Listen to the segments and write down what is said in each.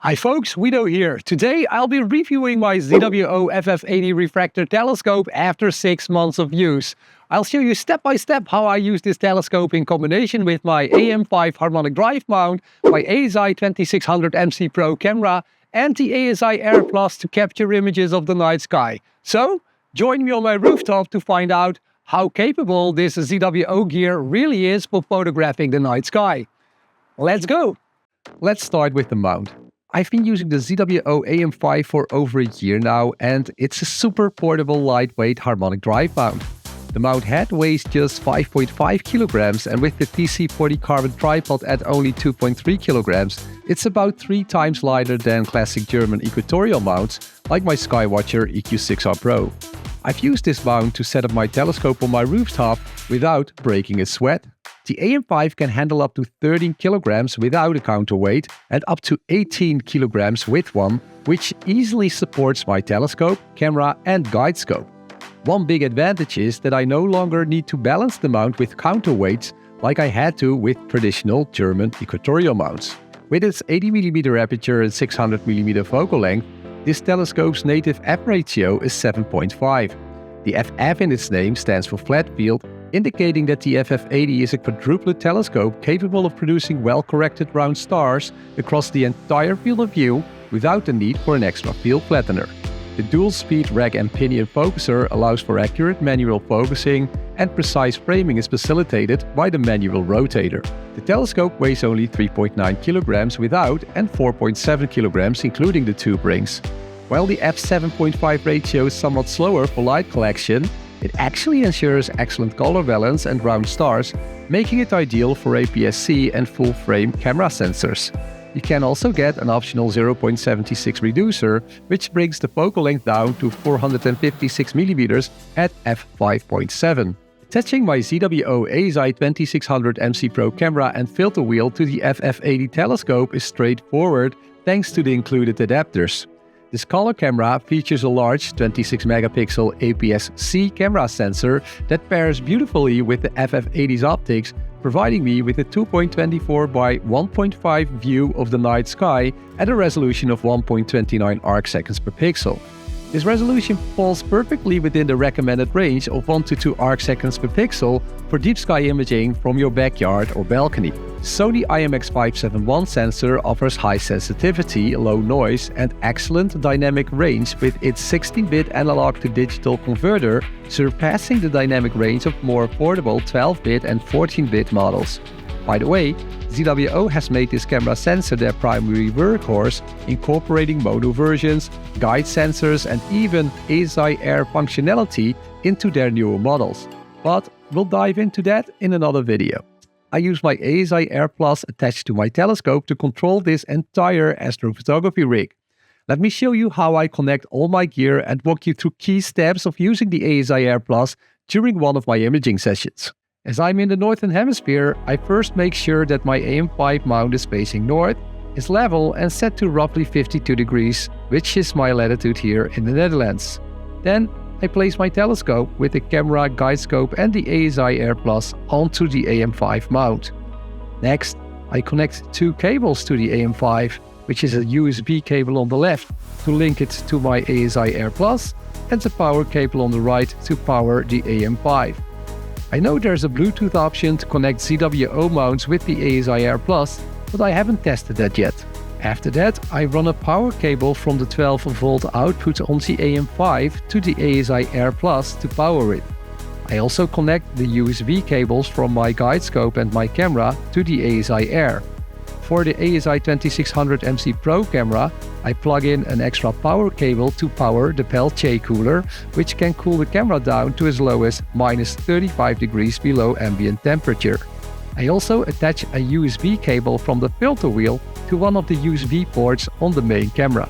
Hi folks, Guido here. Today I'll be reviewing my ZWO FF80 refractor telescope after 6 months of use. I'll show you step by step how I use this telescope in combination with my AM5 harmonic drive mount, my ASI2600MC Pro Camera and the ASIAIR Plus to capture images of the night sky. So, join me on my rooftop to find out how capable this ZWO gear really is for photographing the night sky. Let's go! Let's start with the mount. I've been using the ZWO AM5 for over a year now, and it's a super portable, lightweight harmonic drive mount. The mount head weighs just 5.5 kilograms, and with the TC40 carbon tripod at only 2.3 kilograms, it's about 3 times lighter than classic German equatorial mounts, like my Skywatcher EQ6R Pro. I've used this mount to set up my telescope on my rooftop without breaking a sweat. The AM5 can handle up to 13 kilograms without a counterweight and up to 18 kilograms with one, which easily supports my telescope, camera and guide scope. One big advantage is that I no longer need to balance the mount with counterweights like I had to with traditional German equatorial mounts. With its 80mm aperture and 600mm focal length, this telescope's native f ratio is 7.5. The FF in its name stands for flat field, indicating that the FF80 is a quadruplet telescope capable of producing well-corrected round stars across the entire field of view without the need for an extra field flattener. The dual-speed rack and pinion focuser allows for accurate manual focusing, and precise framing is facilitated by the manual rotator. The telescope weighs only 3.9 kilograms without and 4.7 kilograms including the tube rings. While the f7.5 ratio is somewhat slower for light collection, it actually ensures excellent color balance and round stars, making it ideal for APS-C and full-frame camera sensors. You can also get an optional 0.76 reducer, which brings the focal length down to 456mm at f5.7. Attaching my ZWO ASI2600MC Pro Camera and filter wheel to the FF80 telescope is straightforward thanks to the included adapters. This color camera features a large 26-megapixel APS-C camera sensor that pairs beautifully with the FF80's optics, providing me with a 2.24 by 1.5 view of the night sky at a resolution of 1.29 arcseconds per pixel. This resolution falls perfectly within the recommended range of 1 to 2 arcseconds per pixel for deep sky imaging from your backyard or balcony. Sony IMX571 sensor offers high sensitivity, low noise and excellent dynamic range with its 16-bit analog to digital converter, surpassing the dynamic range of more affordable 12-bit and 14-bit models. By the way, ZWO has made this camera sensor their primary workhorse, incorporating mono versions, guide sensors and even ASIAIR functionality into their newer models. But we'll dive into that in another video. I use my ASIAIR Plus attached to my telescope to control this entire astrophotography rig. Let me show you how I connect all my gear and walk you through key steps of using the ASIAIR Plus during one of my imaging sessions. As I'm in the Northern Hemisphere, I first make sure that my AM5 mount is facing north, is level and set to roughly 52 degrees, which is my latitude here in the Netherlands. Then I place my telescope with the camera, guide scope and the ASIAIR Plus onto the AM5 mount. Next, I connect 2 cables to the AM5, which is a USB cable on the left to link it to my ASIAIR Plus and the power cable on the right to power the AM5. I know there's a Bluetooth option to connect ZWO mounts with the ASIAIR Plus, but I haven't tested that yet. After that, I run a power cable from the 12-volt output on the AM5 to the ASIAIR Plus to power it. I also connect the USB cables from my guide scope and my camera to the ASIAIR. For the ASI2600MC Pro Camera, I plug in an extra power cable to power the Pleiades cooler, which can cool the camera down to as low as -35 degrees below ambient temperature. I also attach a USB cable from the filter wheel to one of the USB ports on the main camera.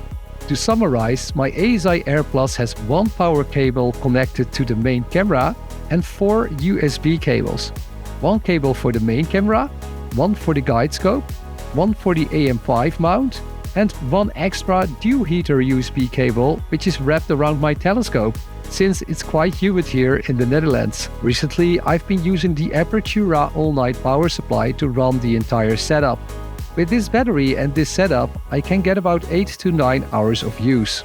To summarize, my ASIAIR Plus has 1 power cable connected to the main camera and 4 USB cables. 1 cable for the main camera, 1 for the guide scope, 1 for the AM5 mount, and 1 extra dew heater USB cable, which is wrapped around my telescope, since it's quite humid here in the Netherlands. Recently, I've been using the Apertura all-night power supply to run the entire setup. With this battery and this setup, I can get about 8 to 9 hours of use.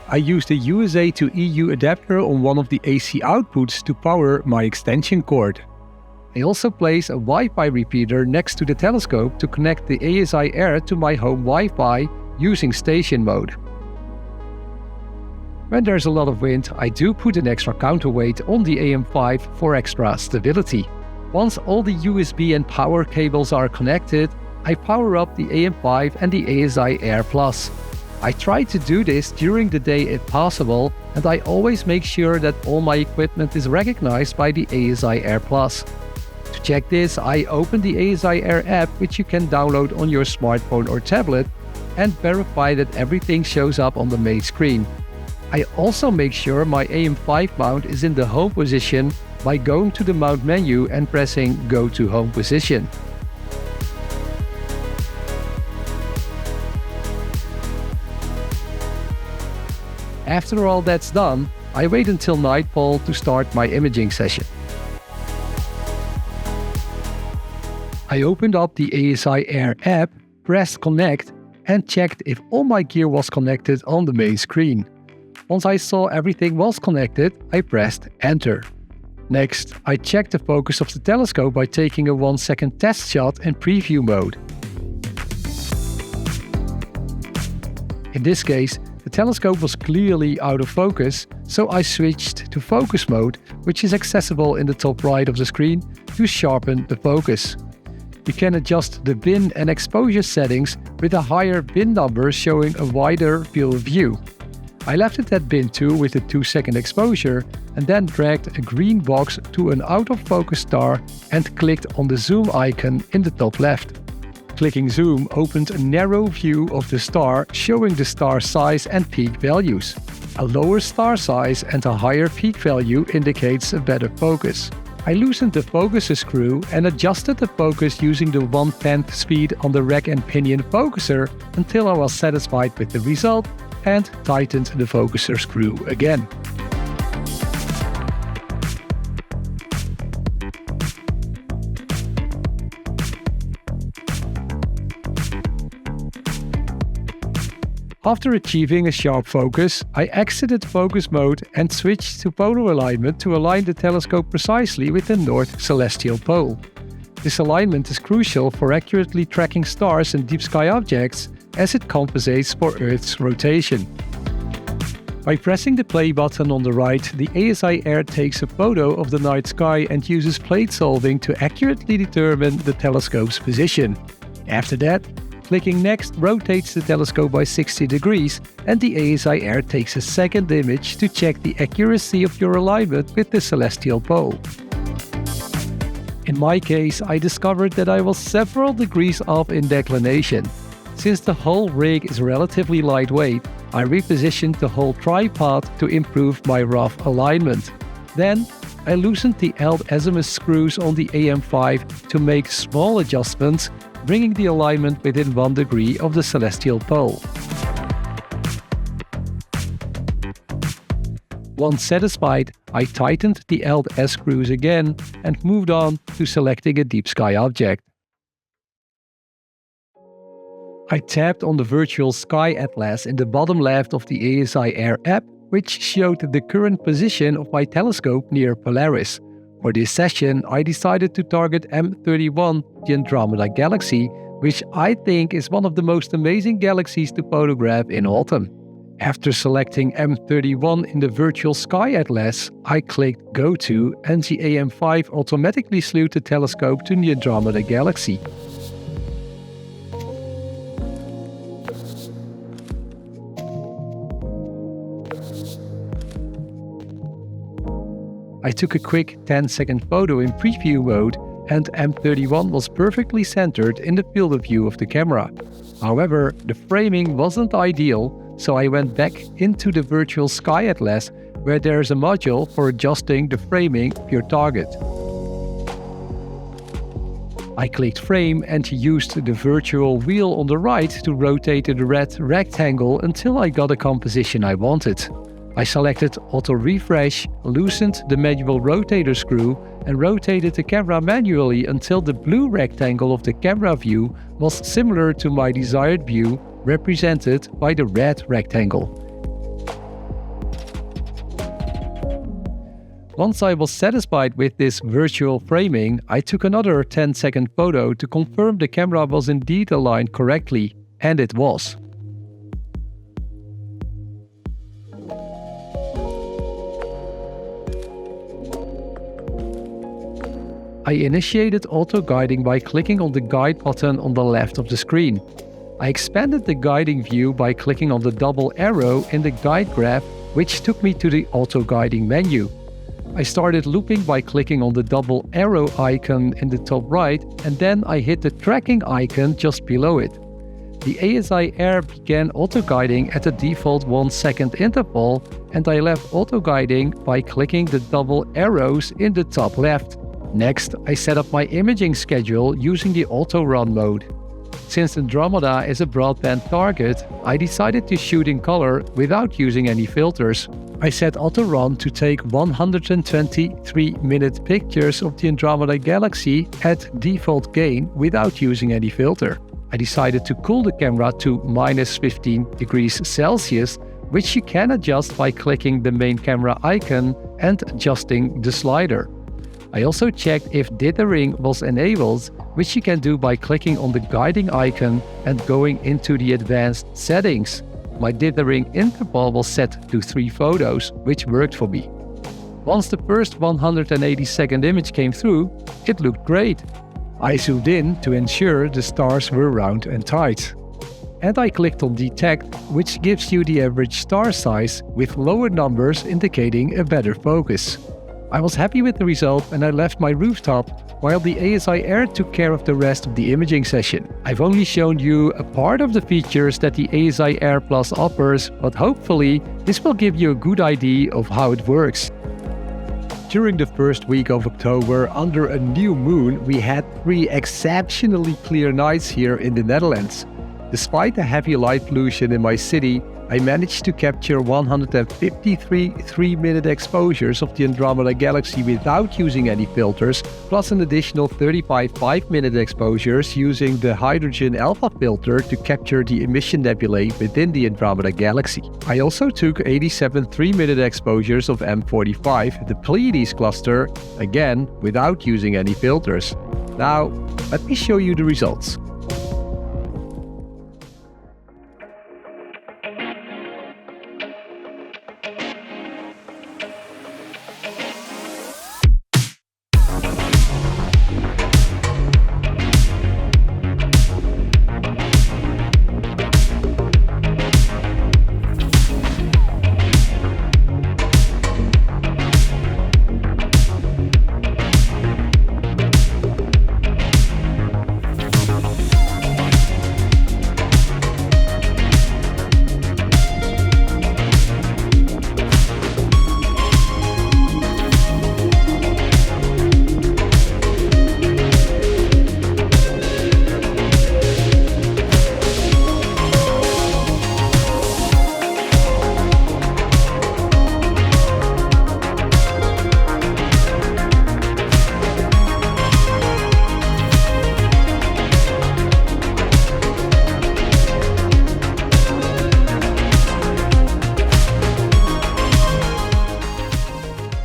I used a USA to EU adapter on one of the AC outputs to power my extension cord. I also place a Wi-Fi repeater next to the telescope to connect the ASIAIR to my home Wi-Fi using station mode. When there's a lot of wind, I do put an extra counterweight on the AM5 for extra stability. Once all the USB and power cables are connected, I power up the AM5 and the ASIAIR Plus. I try to do this during the day if possible, and I always make sure that all my equipment is recognized by the ASIAIR Plus. To check this, I open the ASIAIR app, which you can download on your smartphone or tablet, and verify that everything shows up on the main screen. I also make sure my AM5 mount is in the home position by going to the mount menu and pressing Go to Home Position. After all that's done, I wait until nightfall to start my imaging session. I opened up the ASIAIR app, pressed Connect, and checked if all my gear was connected on the main screen. Once I saw everything was connected, I pressed Enter. Next, I checked the focus of the telescope by taking a 1-second test shot in preview mode. In this case, the telescope was clearly out of focus, so I switched to focus mode, which is accessible in the top right of the screen, to sharpen the focus. You can adjust the bin and exposure settings with a higher bin number showing a wider field of view. I left it at bin 2 with a 2-second exposure and then dragged a green box to an out-of-focus star and clicked on the zoom icon in the top left. Clicking zoom opened a narrow view of the star showing the star size and peak values. A lower star size and a higher peak value indicates a better focus. I loosened the focuser screw and adjusted the focus using the 1/10th speed on the rack and pinion focuser until I was satisfied with the result and tightened the focuser screw again. After achieving a sharp focus, I exited focus mode and switched to polar alignment to align the telescope precisely with the North Celestial Pole. This alignment is crucial for accurately tracking stars and deep sky objects, as it compensates for Earth's rotation. By pressing the play button on the right, the ASIAIR takes a photo of the night sky and uses plate solving to accurately determine the telescope's position. After that, clicking Next rotates the telescope by 60 degrees, and the ASIAIR takes a second image to check the accuracy of your alignment with the celestial pole. In my case, I discovered that I was several degrees off in declination. Since the whole rig is relatively lightweight, I repositioned the whole tripod to improve my rough alignment. Then, I loosened the azimuth screws on the AM5 to make small adjustments, bringing the alignment within 1 degree of the celestial pole. Once satisfied, I tightened the LS screws again and moved on to selecting a deep sky object. I tapped on the virtual sky atlas in the bottom left of the ASIAIR app, which showed the current position of my telescope near Pleiades. For this session, I decided to target M31, the Andromeda Galaxy, which I think is one of the most amazing galaxies to photograph in autumn. After selecting M31 in the virtual sky atlas, I clicked Go To, and the AM5 automatically slewed the telescope to the Andromeda Galaxy. I took a quick 10-second photo in preview mode, and M31 was perfectly centered in the field of view of the camera. However, the framing wasn't ideal, so I went back into the virtual sky atlas, where there is a module for adjusting the framing of your target. I clicked Frame and used the virtual wheel on the right to rotate the red rectangle until I got a composition I wanted. I selected auto refresh, loosened the manual rotator screw and rotated the camera manually until the blue rectangle of the camera view was similar to my desired view, represented by the red rectangle. Once I was satisfied with this virtual framing, I took another 10-second photo to confirm the camera was indeed aligned correctly, and it was. I initiated auto-guiding by clicking on the guide button on the left of the screen. I expanded the guiding view by clicking on the double arrow in the guide graph, which took me to the auto-guiding menu. I started looping by clicking on the double arrow icon in the top right, and then I hit the tracking icon just below it. The ASIAIR began auto-guiding at a default 1-second interval, and I left auto-guiding by clicking the double arrows in the top left. Next, I set up my imaging schedule using the auto-run mode. Since Andromeda is a broadband target, I decided to shoot in color without using any filters. I set auto-run to take 123-minute pictures of the Andromeda Galaxy at default gain without using any filter. I decided to cool the camera to -15 degrees Celsius, which you can adjust by clicking the main camera icon and adjusting the slider. I also checked if dithering was enabled, which you can do by clicking on the guiding icon and going into the advanced settings. My dithering interval was set to 3 photos, which worked for me. Once the first 180-second image came through, it looked great. I zoomed in to ensure the stars were round and tight. And I clicked on Detect, which gives you the average star size with lower numbers indicating a better focus. I was happy with the result and I left my rooftop while the ASIAIR took care of the rest of the imaging session. I've only shown you a part of the features that the ASIAIR Plus offers, but hopefully this will give you a good idea of how it works. During the first week of October, under a new moon, we had 3 exceptionally clear nights here in the Netherlands. Despite the heavy light pollution in my city, I managed to capture 153 3-minute exposures of the Andromeda Galaxy without using any filters, plus an additional 35 5-minute exposures using the hydrogen alpha filter to capture the emission nebulae within the Andromeda Galaxy. I also took 87 3-minute exposures of M45, the Pleiades cluster, again without using any filters. Now, let me show you the results.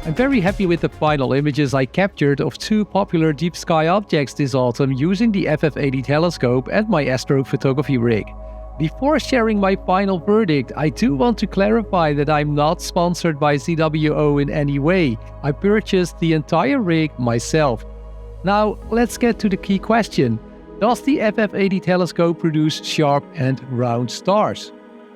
I'm very happy with the final images I captured of 2 popular deep sky objects this autumn using the FF80 telescope and my astrophotography rig. Before sharing my final verdict, I do want to clarify that I'm not sponsored by ZWO in any way. I purchased the entire rig myself. Now, let's get to the key question. Does the FF80 telescope produce sharp and round stars?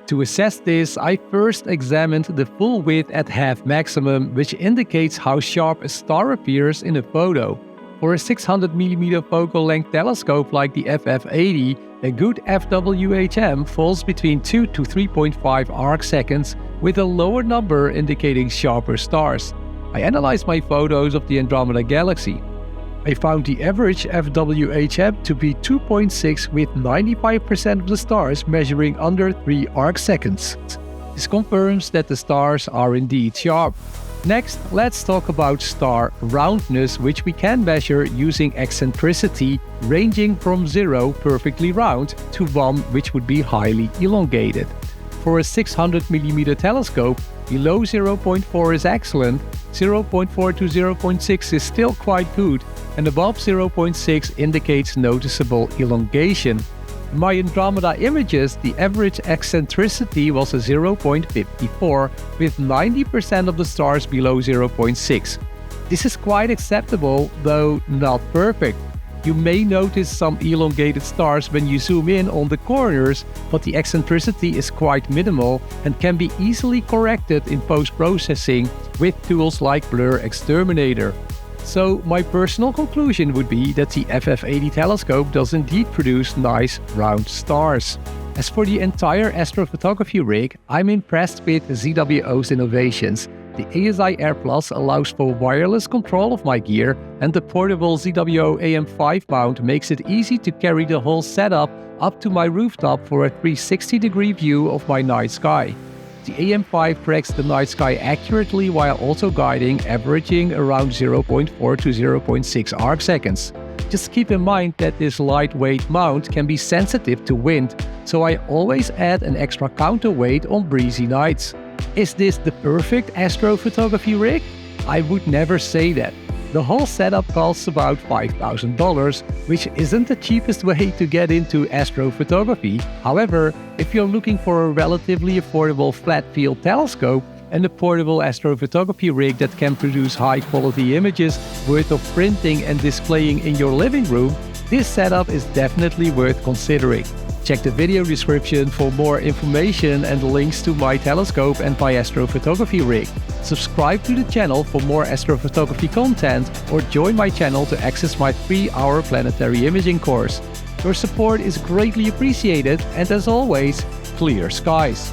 To assess this, I first examined the full width at half maximum, which indicates how sharp a star appears in a photo. For a 600mm focal length telescope like the FF80, a good FWHM falls between 2 to 3.5 arc seconds, with a lower number indicating sharper stars. I analyzed my photos of the Andromeda Galaxy. I found the average FWHM to be 2.6, with 95% of the stars measuring under 3 arc seconds. This confirms that the stars are indeed sharp. Next, let's talk about star roundness, which we can measure using eccentricity ranging from 0, perfectly round, to 1, which would be highly elongated. For a 600mm telescope, below 0.4 is excellent, 0.4 to 0.6 is still quite good, and above 0.6 indicates noticeable elongation. In my Andromeda images, the average eccentricity was a 0.54, with 90% of the stars below 0.6. This is quite acceptable, though not perfect. You may notice some elongated stars when you zoom in on the corners, but the eccentricity is quite minimal and can be easily corrected in post-processing with tools like Blur Exterminator. So my personal conclusion would be that the FF80 telescope does indeed produce nice round stars. As for the entire astrophotography rig, I'm impressed with ZWO's innovations. The ASIAIR Plus allows for wireless control of my gear, and the portable ZWO AM5 mount makes it easy to carry the whole setup up to my rooftop for a 360-degree view of my night sky. The AM5 tracks the night sky accurately while also guiding, averaging around 0.4 to 0.6 arcseconds. Just keep in mind that this lightweight mount can be sensitive to wind, so I always add an extra counterweight on breezy nights. Is this the perfect astrophotography rig? I would never say that. The whole setup costs about $5,000, which isn't the cheapest way to get into astrophotography. However, if you're looking for a relatively affordable flat-field telescope and a portable astrophotography rig that can produce high-quality images worth of printing and displaying in your living room, this setup is definitely worth considering. Check the video description for more information and links to my telescope and my astrophotography rig. Subscribe to the channel for more astrophotography content, or join my channel to access my 3-hour planetary imaging course. Your support is greatly appreciated, and as always, clear skies.